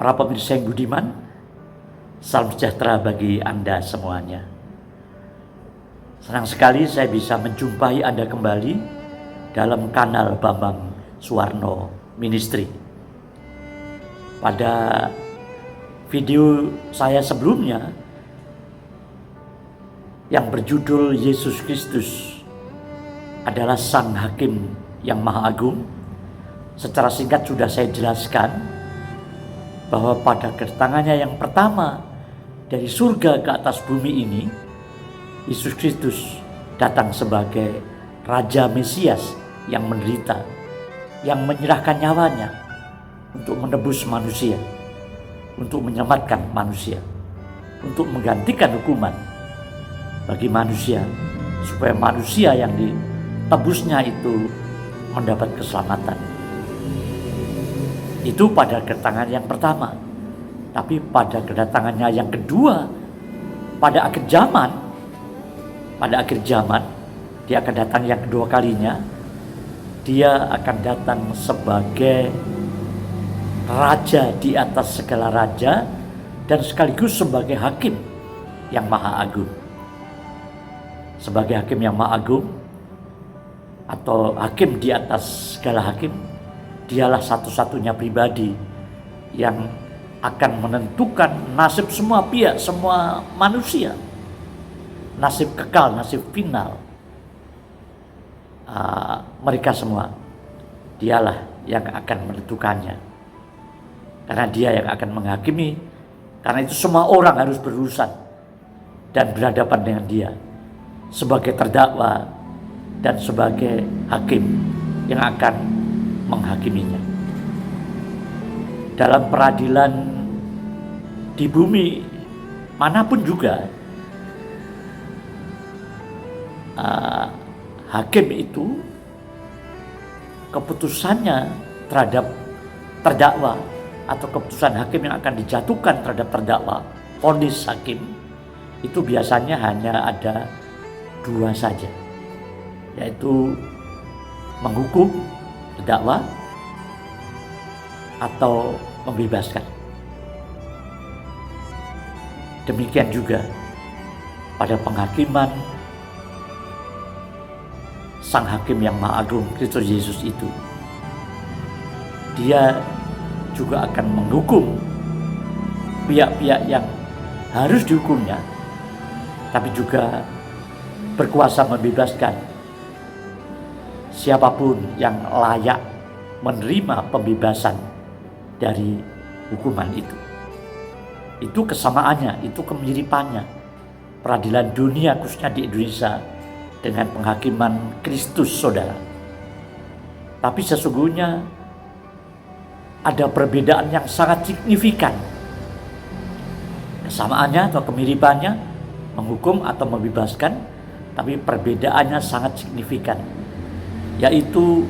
Para pemirsa yang budiman, salam sejahtera bagi Anda semuanya. Senang sekali saya bisa menjumpai Anda kembali dalam kanal Bambang Suwarno Ministry. Pada video saya sebelumnya yang berjudul Yesus Kristus adalah Sang Hakim yang Maha Agung, secara singkat sudah saya jelaskan bahwa pada kedatangannya yang pertama dari surga ke atas bumi ini, Yesus Kristus datang sebagai Raja Mesias yang menderita, yang menyerahkan nyawanya untuk menebus manusia, untuk menyelamatkan manusia, untuk menggantikan hukuman bagi manusia, supaya manusia yang ditebusnya itu mendapat keselamatan. Itu pada kedatangan yang pertama. Tapi pada kedatangannya yang kedua, pada akhir zaman, dia akan datang yang kedua kalinya. Dia akan datang sebagai raja di atas segala raja dan sekaligus sebagai hakim yang maha agung. Sebagai hakim yang maha agung atau hakim di atas segala hakim, dialah satu-satunya pribadi yang akan menentukan nasib semua pihak, semua manusia. Nasib kekal, nasib final. Mereka semua. Dialah yang akan menentukannya. Karena dia yang akan menghakimi. Karena itu semua orang harus berurusan dan berhadapan dengan dia sebagai terdakwa dan sebagai hakim yang akan menghakiminya. Dalam peradilan di bumi manapun juga, hakim itu keputusannya terhadap terdakwa atau keputusan hakim yang akan dijatuhkan terhadap terdakwa, vonis hakim, itu biasanya hanya ada dua saja, yaitu menghukum terdakwa atau membebaskan. Demikian juga pada penghakiman Sang Hakim yang Maha Agung, Kristus Yesus itu. Dia juga akan menghukum pihak-pihak yang harus dihukumnya, tapi juga berkuasa membebaskan siapapun yang layak menerima pembebasan dari hukuman itu. Itu kesamaannya, itu kemiripannya. Peradilan dunia khususnya di Indonesia dengan penghakiman Kristus, saudara. Tapi sesungguhnya ada perbedaan yang sangat signifikan. Kesamaannya atau kemiripannya, menghukum atau membebaskan, tapi perbedaannya sangat signifikan. Yaitu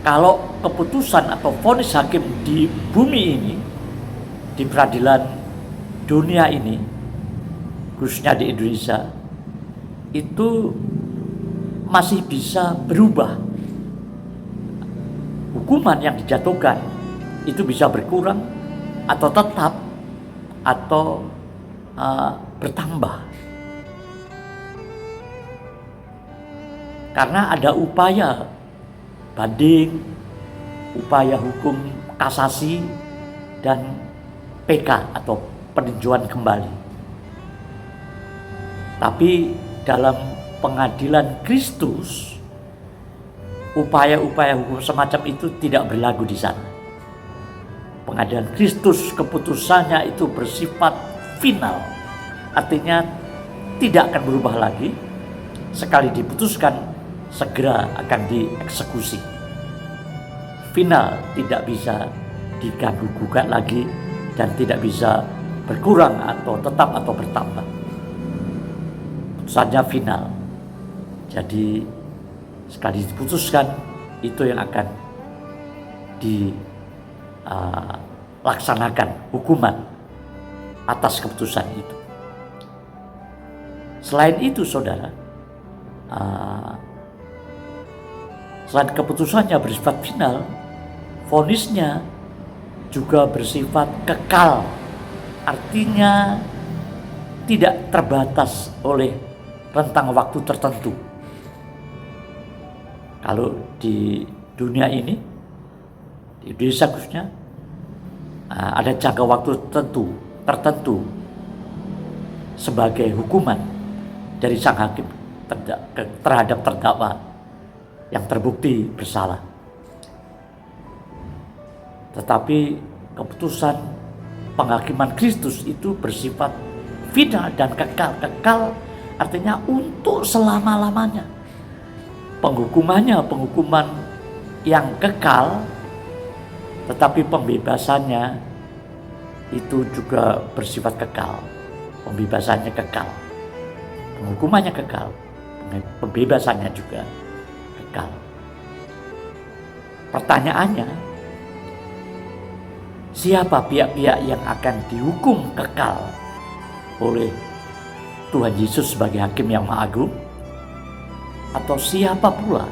kalau keputusan atau vonis hakim di bumi ini, di peradilan dunia ini, khususnya di Indonesia, itu masih bisa berubah. Hukuman yang dijatuhkan itu bisa berkurang atau tetap atau bertambah. Karena ada upaya banding, upaya hukum kasasi, dan PK atau peninjauan kembali. Tapi dalam pengadilan Kristus, upaya-upaya hukum semacam itu tidak berlaku di sana. Pengadilan Kristus, keputusannya itu bersifat final, artinya tidak akan berubah lagi. Sekali diputuskan, segera akan dieksekusi. Final, tidak bisa diganggu-gugat lagi dan tidak bisa berkurang atau tetap atau bertambah. Putusannya final. Jadi sekali diputuskan, itu yang akan dilaksanakan hukuman atas keputusan itu. Selain itu, saudara, selain keputusannya bersifat final, vonisnya juga bersifat kekal. Artinya tidak terbatas oleh rentang waktu tertentu. Kalau di dunia ini, di Indonesia khususnya, ada jangka waktu tertentu sebagai hukuman dari sang hakim terhadap terdakwa yang terbukti bersalah. Tetapi keputusan penghakiman Kristus itu bersifat final dan kekal. Kekal artinya untuk selama-lamanya. Penghukumannya penghukuman yang kekal, tetapi pembebasannya itu juga bersifat kekal. Pembebasannya kekal. Penghukumannya kekal. Pembebasannya juga kekal. Pertanyaannya, siapa pihak-pihak yang akan dihukum kekal oleh Tuhan Yesus sebagai hakim yang maha agung? Atau siapa pula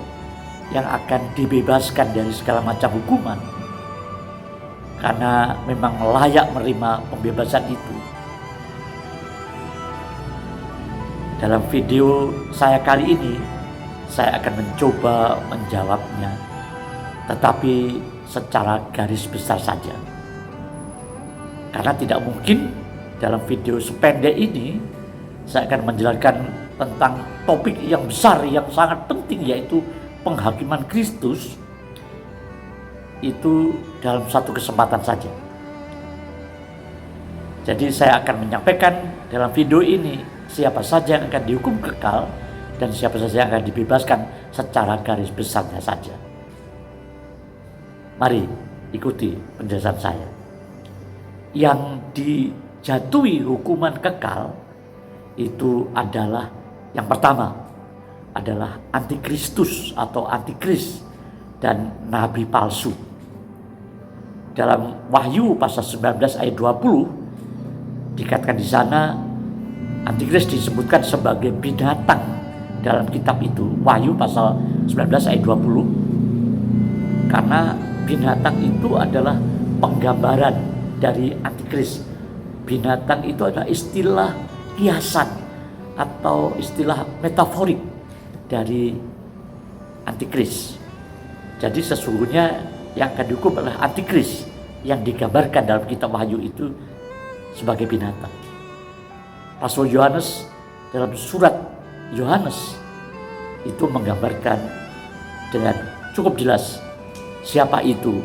yang akan dibebaskan dari segala macam hukuman karena memang layak menerima pembebasan itu? Dalam video saya kali ini, saya akan mencoba menjawabnya, tetapi secara garis besar saja. Karena tidak mungkin dalam video sependek ini saya akan menjelaskan tentang topik yang besar, yang sangat penting, yaitu penghakiman Kristus itu dalam satu kesempatan saja. Jadi saya akan menyampaikan dalam video ini siapa saja yang akan dihukum kekal dan siapa saja yang akan dibebaskan secara garis besarnya saja. Mari ikuti penjelasan saya. Yang dijatuhi hukuman kekal itu adalah, yang pertama adalah antikristus atau antikris dan nabi palsu. Dalam Wahyu pasal 19 ayat 20 dikatakan di sana antikris disebutkan sebagai binatang dalam kitab itu, Wahyu pasal 19 ayat 20, karena binatang itu adalah penggambaran dari antikris. Binatang itu adalah istilah kiasan atau istilah metaforik dari antikris. Jadi sesungguhnya yang akan dihukum adalah antikris yang digambarkan dalam kitab Wahyu itu sebagai binatang. Rasul Yohanes dalam surat Yohanes itu menggambarkan dengan cukup jelas siapa itu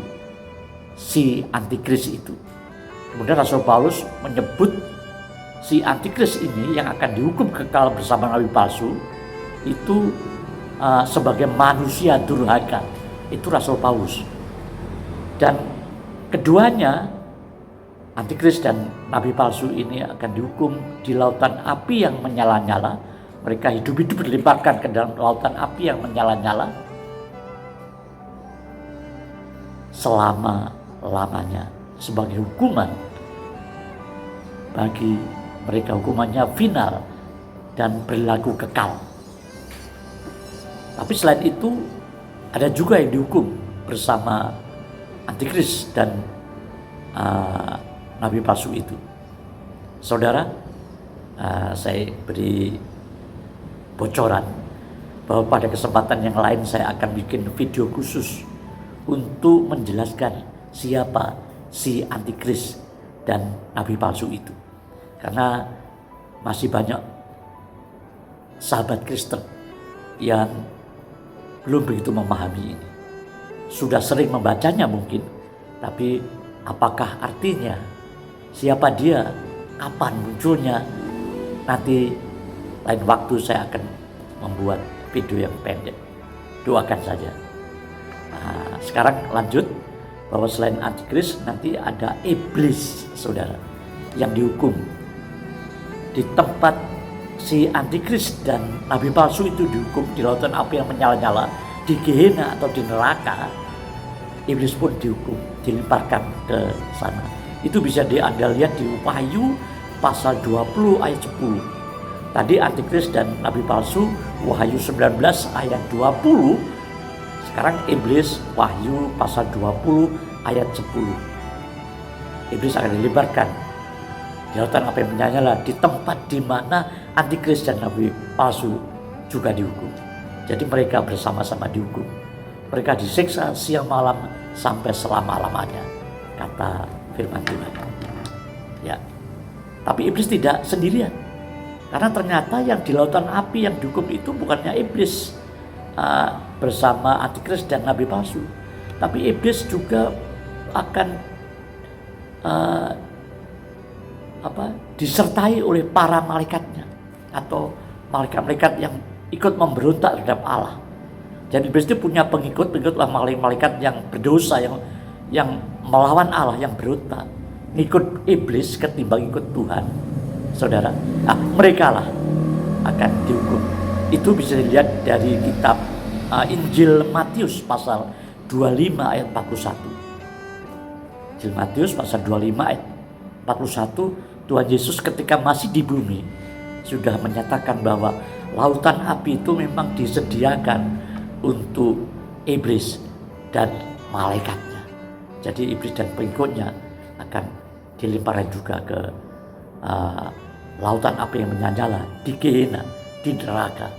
si antikris itu. Kemudian Rasul Paulus menyebut si antikris ini yang akan dihukum kekal bersama nabi palsu itu sebagai manusia durhaka. Itu Rasul Paulus. Dan keduanya, antikris dan nabi palsu ini akan dihukum di lautan api yang menyala-nyala. Mereka hidup-hidup dilemparkan ke dalam lautan api yang menyala-nyala selama-lamanya sebagai hukuman bagi mereka. Hukumannya final dan berlaku kekal. Tapi selain itu ada juga yang dihukum bersama antikris dan nabi palsu itu. Saudara, saya beri bocoran bahwa pada kesempatan yang lain saya akan bikin video khusus untuk menjelaskan siapa si antikris dan nabi palsu itu. Karena masih banyak sahabat Kristen yang belum begitu memahami ini. Sudah sering membacanya mungkin, tapi apakah artinya, siapa dia, kapan munculnya, nanti lain waktu saya akan membuat video yang pendek. Doakan saja. Nah, sekarang lanjut bahwa selain antikris nanti ada iblis, saudara, yang dihukum. Di tempat si antikris dan nabi palsu itu dihukum di lautan api yang menyala-nyala, di Gehenna atau di neraka, iblis pun dihukum, dilemparkan ke sana. Itu bisa Anda lihat di Wahyu pasal 20 ayat 10. Tadi antikris dan nabi palsu Wahyu 19 ayat 20. Sekarang iblis Wahyu pasal 20 ayat 10. Iblis akan dilebarkan di lautan api yang menyala, di tempat di mana antikris dan nabi palsu juga dihukum. Jadi mereka bersama-sama dihukum. Mereka disiksa siang malam sampai selama-lamanya, kata firman Tuhan. Ya. Tapi iblis tidak sendirian. Karena ternyata yang di lautan api yang dihukum itu bukannya iblis bersama antikris dan nabi palsu. Tapi iblis juga akan disertai oleh para malaikatnya atau malaikat-malaikat yang ikut memberontak terhadap Allah. Jadi iblis itu punya pengikut-pengikutlah malaikat yang berdosa, yang melawan Allah, yang berontak. Ngikut iblis ketimbang ikut Tuhan, saudara. Mereka lah akan dihukum. Itu bisa dilihat dari kitab Injil Matius pasal 25 ayat 41. Injil Matius pasal 25 ayat 41, Tuhan Yesus ketika masih di bumi sudah menyatakan bahwa lautan api itu memang disediakan untuk iblis dan malaikatnya. Jadi iblis dan pengikutnya akan dilemparkan juga ke lautan api yang menyala di Gehenna, di neraka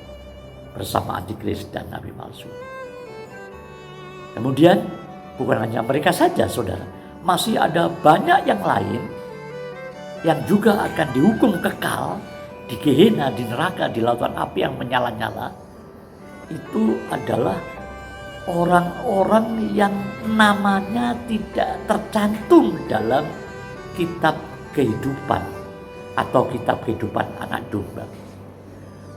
bersama antikris dan nabi palsu. Kemudian bukan hanya mereka saja, saudara, masih ada banyak yang lain yang juga akan dihukum kekal di Gehenna, di neraka, di lautan api yang menyala-nyala. Itu adalah orang-orang yang namanya tidak tercantum dalam kitab kehidupan atau kitab kehidupan anak domba.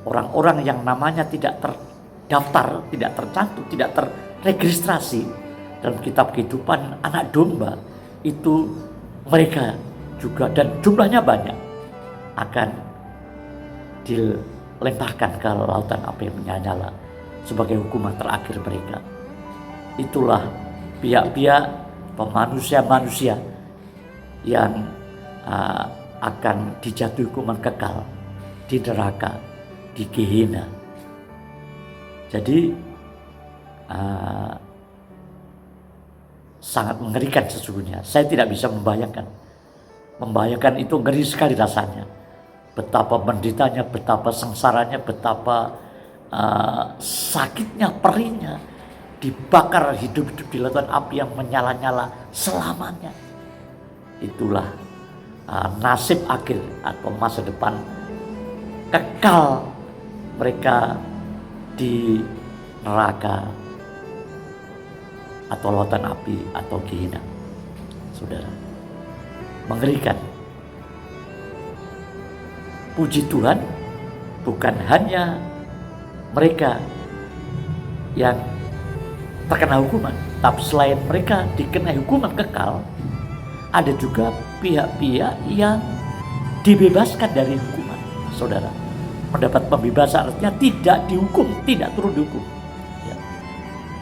Orang-orang yang namanya tidak terdaftar, tidak tercantum, tidak terregistrasi dalam kitab kehidupan anak domba, itu mereka juga, dan jumlahnya banyak, akan dilemparkan ke lautan api yang menyala sebagai hukuman terakhir mereka. Itulah pihak-pihak manusia-manusia yang akan dijatuhi hukuman kekal di neraka, di Gehenna. Jadi sangat mengerikan sesungguhnya. Saya tidak bisa membayangkan itu, ngeri sekali rasanya. Betapa menderitanya, betapa sengsaranya, betapa sakitnya, perihnya, dibakar hidup-hidup di lautan api yang menyala-nyala selamanya. Itulah nasib akhir atau masa depan kekal mereka di neraka atau lautan api atau Gehenna, saudara. Mengerikan. Puji Tuhan, bukan hanya mereka yang terkena hukuman, tapi selain mereka dikenai hukuman kekal, ada juga pihak-pihak yang dibebaskan dari hukuman, saudara. Mendapat pembebasan artinya tidak dihukum, tidak turut dihukum. Ya.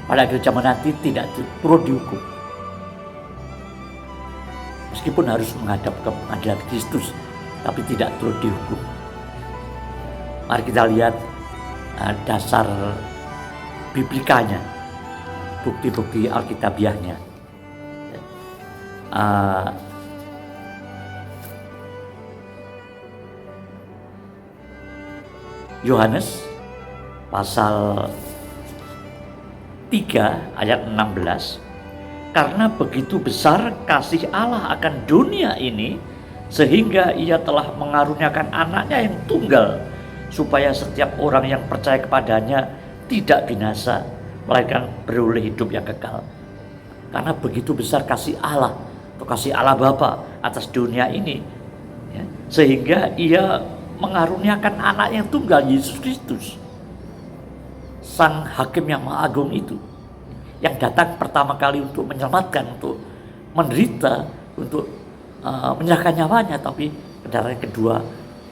Pada akhir zaman nanti tidak turut dihukum. Meskipun harus menghadap ke pengadilan Kristus, tapi tidak turut dihukum. Mari kita lihat dasar biblikanya, bukti-bukti alkitabiahnya. Yohanes pasal 3 ayat 16, karena begitu besar kasih Allah akan dunia ini, sehingga ia telah mengaruniakan anaknya yang tunggal, supaya setiap orang yang percaya kepadanya tidak binasa, melainkan beroleh hidup yang kekal. Karena begitu besar kasih Allah, atau kasih Allah Bapa atas dunia ini, ya, sehingga ia mengaruniakan anak yang tunggal, Yesus Kristus, Sang Hakim yang Maha Agung itu, yang datang pertama kali untuk menyelamatkan, untuk menderita, untuk menyerahkan nyawanya, tapi kendaraan kedua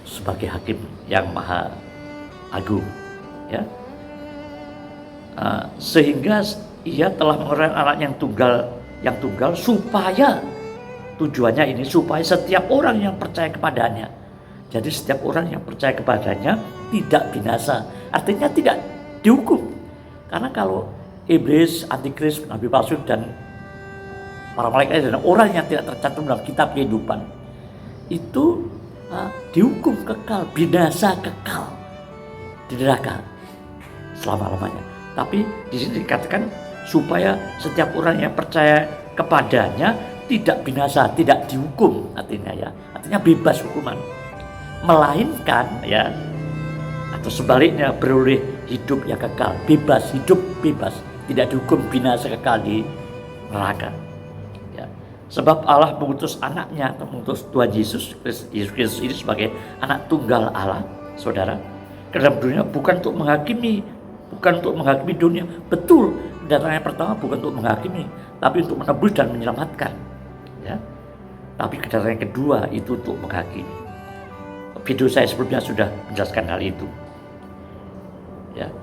sebagai Hakim yang Maha Agung, ya. Sehingga ia telah mengaruniakan anak yang tunggal supaya, tujuannya ini supaya setiap orang yang percaya kepadanya, jadi setiap orang yang percaya kepadanya tidak binasa, artinya tidak dihukum. Karena kalau iblis, antikris, nabi palsu dan para malaikat dan orang yang tidak tercantum dalam kitab kehidupan itu dihukum kekal, binasa kekal di neraka selama-lamanya. Tapi di sini dikatakan supaya setiap orang yang percaya kepadanya tidak binasa, tidak dihukum, artinya bebas hukuman, melainkan atau sebaliknya beroleh hidup yang kekal, hidup bebas, tidak dihukum binasa kekal di neraka. Sebab Allah mengutus anaknya atau mengutus Tuhan Yesus Kristus ini sebagai anak tunggal Allah, saudara, ke dalam dunia bukan untuk menghakimi, dunia. Betul, kedatangan yang pertama bukan untuk menghakimi, tapi untuk menebus dan menyelamatkan. Tapi kedatangan yang kedua itu untuk menghakimi. Video saya sebelumnya sudah menjelaskan hal itu.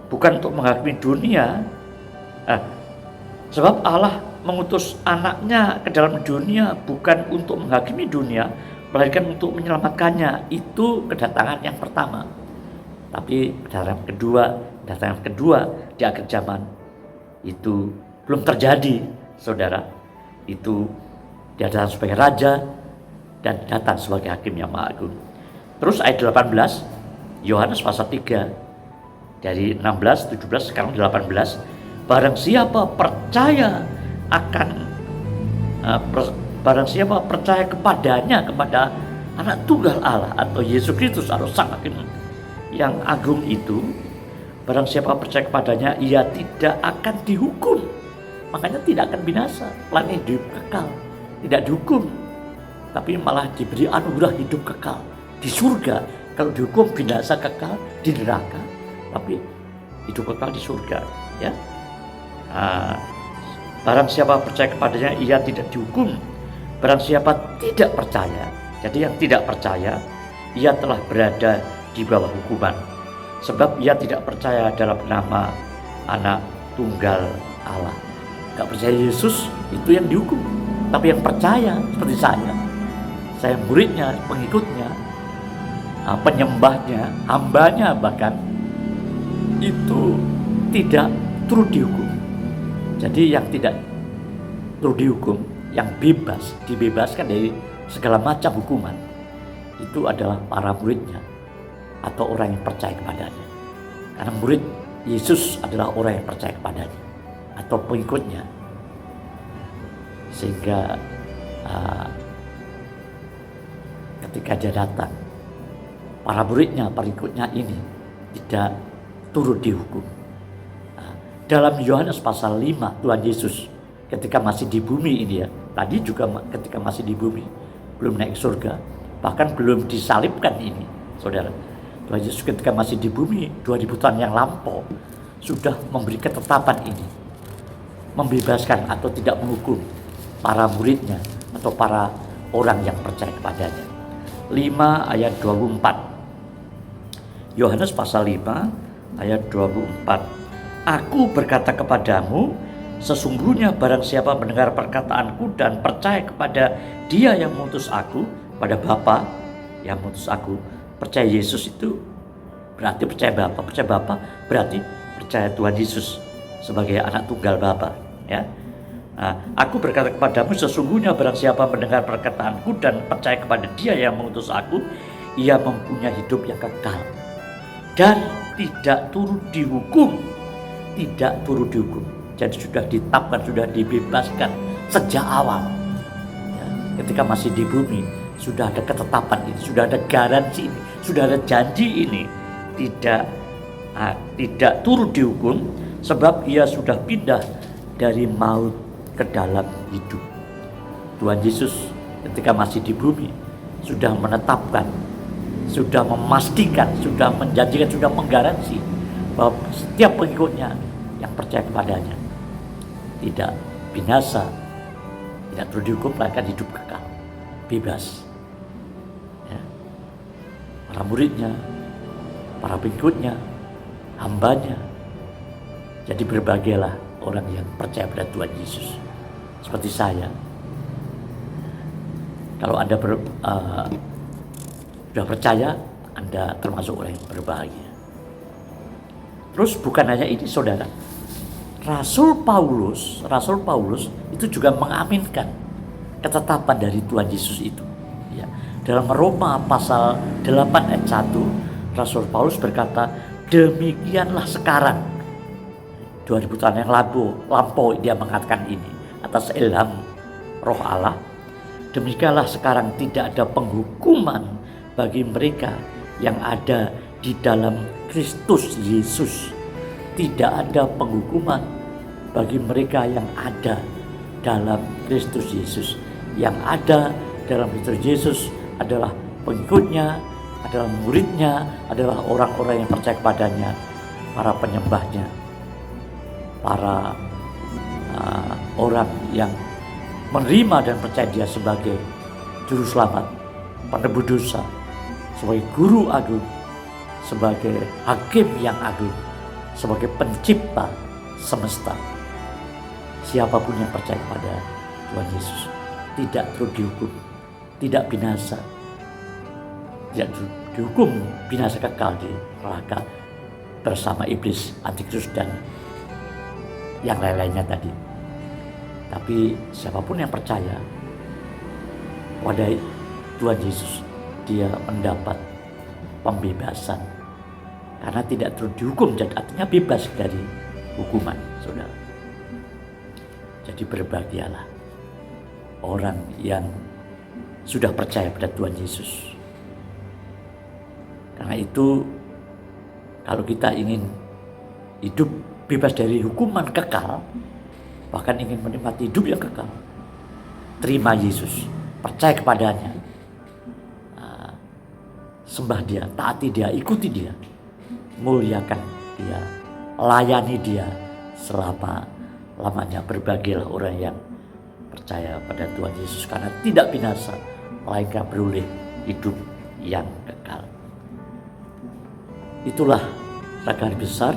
Bukan untuk menghakimi dunia, sebab Allah mengutus anaknya ke dalam dunia bukan untuk menghakimi dunia, melainkan untuk menyelamatkannya. Itu kedatangan yang pertama. Tapi kedatangan kedua di akhir zaman itu belum terjadi, saudara. Itu dia datang sebagai raja dan datang sebagai hakim yang maha agung. Terus ayat 18 Yohanes pasal 3 dari 16, 17 sekarang 18. Barang siapa percaya kepadanya, kepada anak tunggal Allah atau Yesus Kristus atau Sang Hakim yang agung itu, barang siapa percaya kepadanya, ia tidak akan dihukum. Makanya tidak akan binasa, melainkan hidup kekal, tidak dihukum, tapi malah diberi anugerah hidup kekal di surga. Kalau dihukum binasa kekal di neraka, tapi hidup kekal di surga. Barang siapa percaya kepadanya, ia tidak dihukum. Barang siapa tidak percaya, jadi yang tidak percaya, ia telah berada di bawah hukuman, sebab ia tidak percaya dalam nama anak tunggal Allah. Gak percaya Yesus itu yang dihukum. Tapi yang percaya seperti saya muridnya, pengikutnya, penyembahnya, hambanya bahkan, itu tidak turut dihukum. Jadi yang tidak turut dihukum, yang dibebaskan dari segala macam hukuman, itu adalah para muridnya atau orang yang percaya kepadanya. Karena murid Yesus adalah orang yang percaya kepadanya atau pengikutnya. Sehingga ketika dia datang, para muridnya, pengikutnya ini tidak turut dihukum. Dalam Yohanes pasal 5, Tuhan Yesus ketika masih di bumi ini tadi juga ketika masih di bumi, belum naik surga, bahkan belum disalibkan ini, saudara. Tuhan Yesus ketika masih di bumi 2000 tahun yang lampau sudah memberi ketetapan ini, membebaskan atau tidak menghukum para muridnya atau para orang yang percaya kepadanya. 5 ayat 24. Yohanes pasal 5 ayat 24. Aku berkata kepadamu, sesungguhnya barang siapa mendengar perkataanku dan percaya kepada Dia yang mengutus aku, pada Bapa yang mengutus aku. Percaya Yesus itu berarti percaya Bapa. Percaya Bapa berarti percaya Tuhan Yesus sebagai anak tunggal Bapa. Aku berkata kepadamu, sesungguhnya barang siapa mendengar perkataanku dan percaya kepada Dia yang mengutus aku, ia mempunyai hidup yang kekal dan tidak turut dihukum. Jadi sudah ditetapkan, sudah dibebaskan sejak awal. Ketika masih di bumi sudah ada ketetapan ini, sudah ada garansi ini, sudah ada janji ini. Tidak turut dihukum, sebab ia sudah pindah dari maut ke dalam hidup. Tuhan Yesus ketika masih di bumi sudah menetapkan, sudah memastikan, sudah menjanjikan, sudah menggaransi bahwa setiap pengikutnya yang percaya kepadanya tidak binasa, tidak perlu dihukum, melainkan hidup kekal, bebas. Para muridnya, para pengikutnya, hambanya. Jadi berbagailah orang yang percaya pada Tuhan Yesus. Seperti saya. Kalau Anda sudah percaya, Anda termasuk orang yang berbahagia. Terus bukan hanya ini, saudara. Rasul Paulus itu juga mengaminkan ketetapan dari Tuhan Yesus itu. Ya. Dalam Roma pasal 8 ayat 1, Rasul Paulus berkata, demikianlah sekarang. 2000 tahun yang lampau dia mengatakan ini atas ilham Roh Allah. Demikianlah sekarang tidak ada penghukuman bagi mereka yang ada di dalam Kristus Yesus. Tidak ada penghukuman bagi mereka yang ada dalam Kristus Yesus. Yang ada dalam Kristus Yesus adalah pengikutnya, adalah muridnya, adalah orang-orang yang percaya kepadanya, para penyembahnya, para orang yang menerima dan percaya dia sebagai juru selamat, penebus dosa, sebagai guru agung, sebagai hakim yang agung, sebagai pencipta semesta. Siapapun yang percaya kepada Tuhan Yesus tidak terus dihukum, tidak binasa, tidak dihukum binasa kekal di neraka bersama iblis, antikristus dan yang lain-lainnya tadi. Tapi siapapun yang percaya pada Tuhan Yesus, dia mendapat pembebasan karena tidak terus dihukum, jadi artinya bebas dari hukuman, saudara. Jadi berbahagialah orang yang sudah percaya pada Tuhan Yesus. Karena itu kalau kita ingin hidup bebas dari hukuman kekal, bahkan ingin menikmati hidup yang kekal, terima Yesus, percaya kepadanya, sembah dia, taati dia, ikuti dia, muliakan dia, layani dia selama-lamanya. Berbahagialah orang yang percaya pada Tuhan Yesus, karena tidak binasa, melainkan beroleh hidup yang kekal. Itulah ragam besar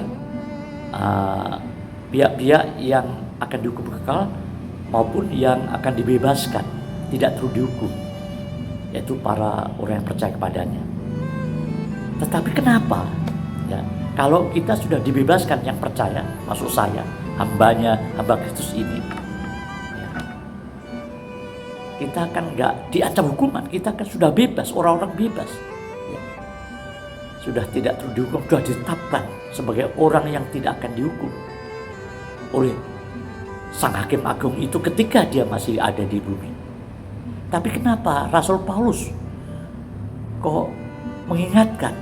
pihak-pihak yang akan dihukum kekal maupun yang akan dibebaskan, tidak terus dihukum, yaitu para orang yang percaya kepadanya. Tetapi kenapa? Ya, kalau kita sudah dibebaskan yang percaya, maksud saya hamba Kristus ini, ya, kita kan nggak diancam hukuman, kita kan sudah bebas, orang-orang bebas. Ya. Sudah tidak terus dihukum, sudah ditetapkan sebagai orang yang tidak akan dihukum oleh Sang Hakim Agung itu ketika dia masih ada di bumi. Tapi kenapa Rasul Paulus kok mengingatkan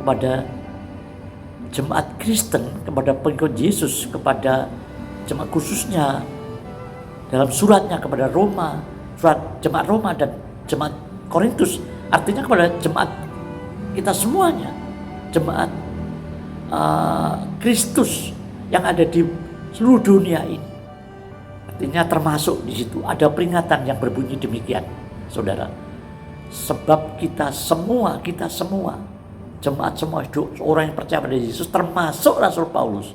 kepada jemaat Kristen, kepada pengikut Yesus, kepada jemaat khususnya dalam suratnya kepada Roma, surat jemaat Roma dan jemaat Korintus, artinya kepada jemaat kita semuanya, jemaat Kristus yang ada di seluruh dunia ini. Artinya termasuk di situ ada peringatan yang berbunyi demikian, saudara. Sebab kita semua, jemaat semua, orang yang percaya pada Yesus, termasuk Rasul Paulus.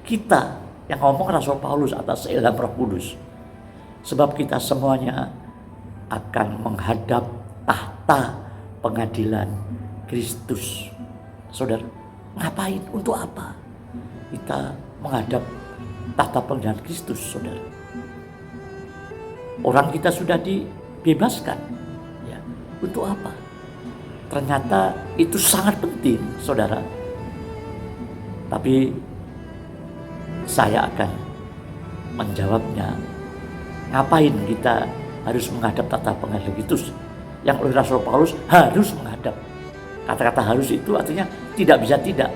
Kita yang ngomong Rasul Paulus atas ilham Roh Kudus. Sebab kita semuanya akan menghadap tahta pengadilan Kristus. Saudara, ngapain? Untuk apa kita menghadap tahta pengadilan Kristus, saudara? Orang kita sudah dibebaskan, ya. Untuk apa? Ternyata itu sangat penting, saudara. Tapi saya akan menjawabnya. Ngapain kita harus menghadap tahta pengadilan Kristus? Yang oleh Rasul Paulus harus menghadap. Kata-kata harus itu artinya tidak bisa tidak.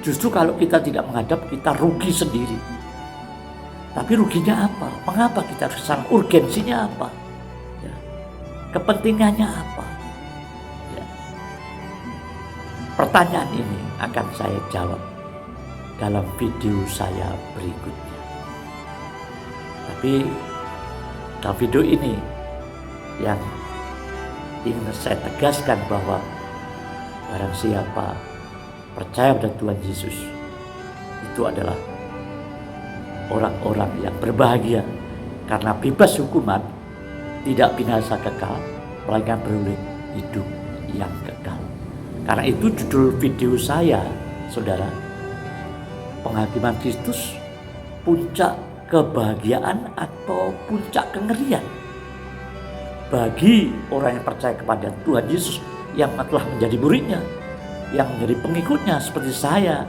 Justru kalau kita tidak menghadap, kita rugi sendiri. Tapi ruginya apa? Mengapa kita harus kesana? Urgensinya apa? Ya. Kepentingannya apa? Ya. Pertanyaan ini akan saya jawab dalam video saya berikutnya. Tapi dalam video ini yang ingin saya tegaskan bahwa barang siapa percaya pada Tuhan Yesus, itu adalah orang-orang yang berbahagia karena bebas hukuman, tidak binasa kekal, melainkan beroleh hidup yang kekal. Karena itu judul video saya, saudara, penghakiman Kristus, puncak kebahagiaan atau puncak kengerian. bagi orang yang percaya kepada Tuhan Yesus yang telah menjadi muridnya, yang menjadi pengikutnya seperti saya,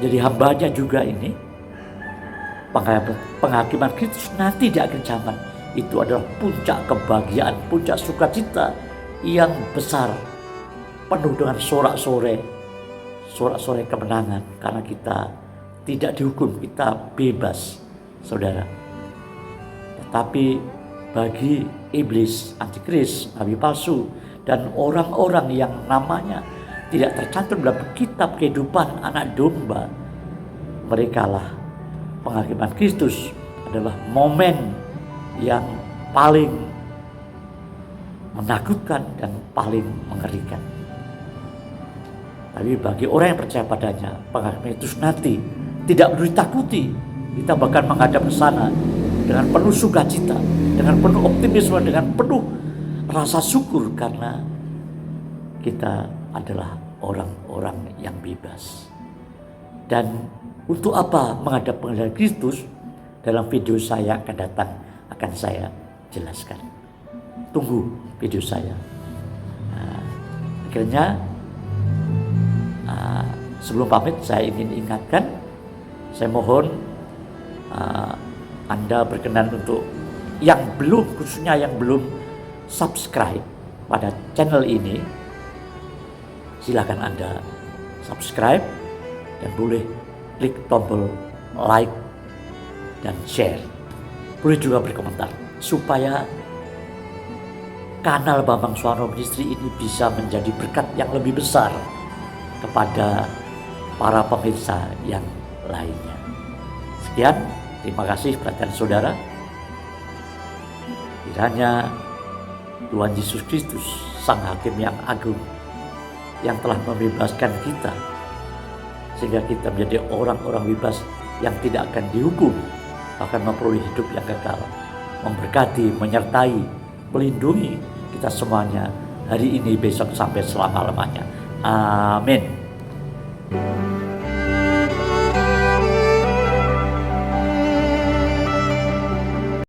jadi hambanya juga ini, penghakiman Kristus nanti di akhir zaman itu adalah puncak kebahagiaan, puncak sukacita yang besar, penuh dengan sorak-sorai kemenangan, karena kita tidak dihukum, kita bebas, saudara. Tetapi bagi iblis, antikris, nabi palsu, dan orang-orang yang namanya tidak tercantum dalam kitab kehidupan anak domba, merekalah penghakiman Kristus adalah momen yang paling menakutkan dan paling mengerikan. Tapi bagi orang yang percaya padanya, penghakiman Kristus nanti tidak perlu ditakuti. Kita bahkan menghadap ke sana dengan penuh sukacita, dengan penuh optimisme, dengan penuh rasa syukur, karena kita adalah orang-orang yang bebas. Dan untuk apa menghadap penghakiman Kristus? Dalam video saya akan datang akan saya jelaskan. Tunggu video saya. Akhirnya sebelum pamit saya ingin ingatkan, saya mohon Anda berkenan untuk yang belum, khususnya yang belum subscribe pada channel ini, silakan Anda subscribe dan boleh klik tombol like dan share. Boleh juga berkomentar supaya kanal Bambang Suwarno Ministry ini bisa menjadi berkat yang lebih besar kepada para pemirsa yang lainnya. Sekian, terima kasih perhatian saudara. Kiranya Tuhan Yesus Kristus, Sang Hakim yang agung, yang telah membebaskan kita, sehingga kita menjadi orang-orang bebas yang tidak akan dihukum, bahkan memperoleh hidup yang kekal, memberkati, menyertai, melindungi kita semuanya hari ini, besok, sampai selama-lamanya. Amin.